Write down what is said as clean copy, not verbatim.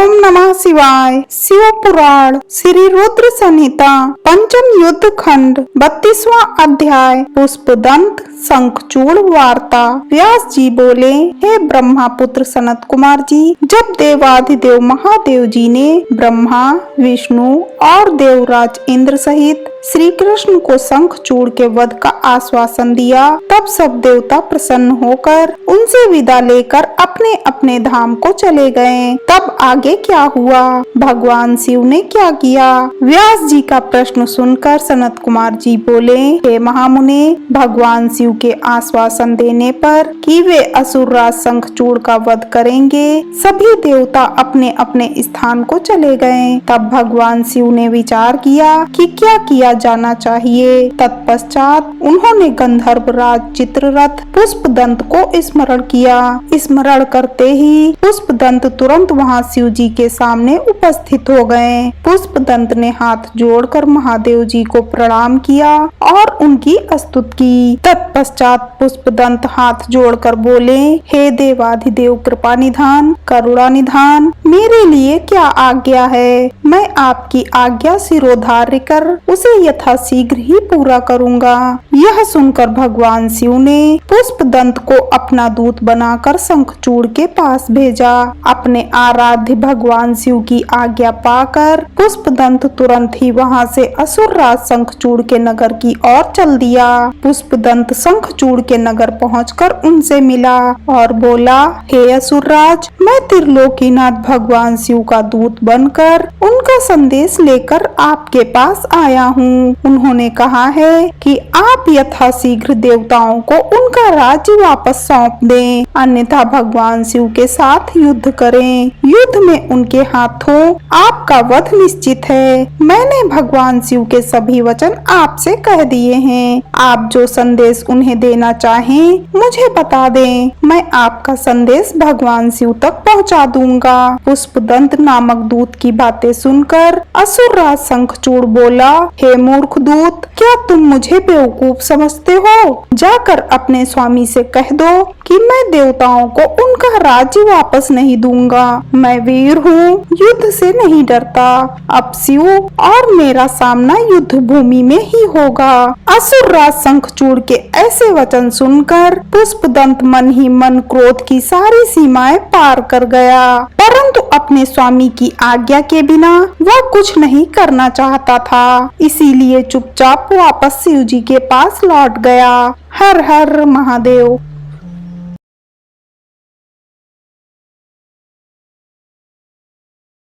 ओम नमः शिवाय। शिव पुराण श्री रुद्र संहिता पंचम युद्ध खंड 32वां अध्याय पुष्पदंत शंखचूड़ वार्ता। व्यास जी बोले, हे ब्रह्मा पुत्र सनत कुमार जी, जब देवाधिदेव महादेव जी ने ब्रह्मा, विष्णु और देवराज इंद्र सहित श्री कृष्ण को शंखचूड़ के वध का आश्वासन दिया, तब सब देवता प्रसन्न होकर उनसे विदा लेकर अपने अपने धाम को चले गए। तब आगे क्या हुआ, भगवान शिव ने क्या किया? व्यास जी का प्रश्न सुनकर सनत कुमार जी बोले, हे महामुने, भगवान शिव के आश्वासन देने पर कि वे असुरराज शंखचूड़ का वध करेंगे, सभी देवता अपने अपने स्थान को चले गए। तब भगवान शिव ने विचार किया कि क्या किया जाना चाहिए। तत्पश्चात उन्होंने गंधर्व राज चित्ररथ पुष्पदंत को स्मरण किया। स्मरण करते ही पुष्पदंत तुरंत वहां शिव जी के सामने उपस्थित हो गए। पुष्पदंत ने हाथ जोड़कर महादेव जी को प्रणाम किया और उनकी स्तुति की। तत्पश्चात पुष्पदंत हाथ जोड़कर बोले, हे देवाधिदेव कृपा निधान, करुणा निधान, मेरे लिए क्या आज्ञा है? मैं आपकी आज्ञा सिरोधार्य कर उसे यथाशीघ्र ही पूरा करूंगा। यह सुनकर भगवान शिव ने पुष्पदंत को अपना दूत बनाकर शंखचूड़ के पास भेजा। अपने आराध्य भगवान शिव की आज्ञा पाकर पुष्पदंत तुरंत ही वहां से असुरराज शंखचूड़ के नगर की ओर चल दिया। पुष्पदंत शंखचूड़ के नगर पहुंचकर उनसे मिला और बोला, हे असुरराज, मैं त्रिलोकीनाथ भगवान शिव का दूत बनकर उनका संदेश लेकर आपके पास आया हूँ। उन्होंने कहा है कि आप यथाशीघ्र देवताओं को उनका राज्य वापस सौंप दें, अन्यथा भगवान शिव के साथ युद्ध करें। युद्ध में उनके हाथों आपका वध निश्चित है। मैंने भगवान शिव के सभी वचन आपसे कह दिए हैं। आप जो संदेश उन्हें देना चाहें मुझे बता दें, मैं आपका संदेश भगवान शिव तक पहुंचा दूंगा। पुष्पदंत नामक दूत की बातें सुनकर असुरराज शंखचूड़ बोला, हे मूर्ख दूत, क्या तुम मुझे बेवकूफ समझते हो? जाकर अपने स्वामी से कह दो कि मैं देवताओं को उनका राज्य वापस नहीं दूंगा। मैं वीर हूँ, युद्ध से नहीं डरता। अब शिव और मेरा सामना युद्ध भूमि में ही होगा। असुरराज शंखचूड़ के ऐसे वचन सुनकर पुष्पदंत मन ही मन क्रोध की सारी सीमाएं पार कर गया, परंतु अपने स्वामी की आज्ञा के बिना वह कुछ नहीं करना चाहता था। इसीलिए चुपचाप वापस शिव जी के पास लौट गया। हर हर महादेव।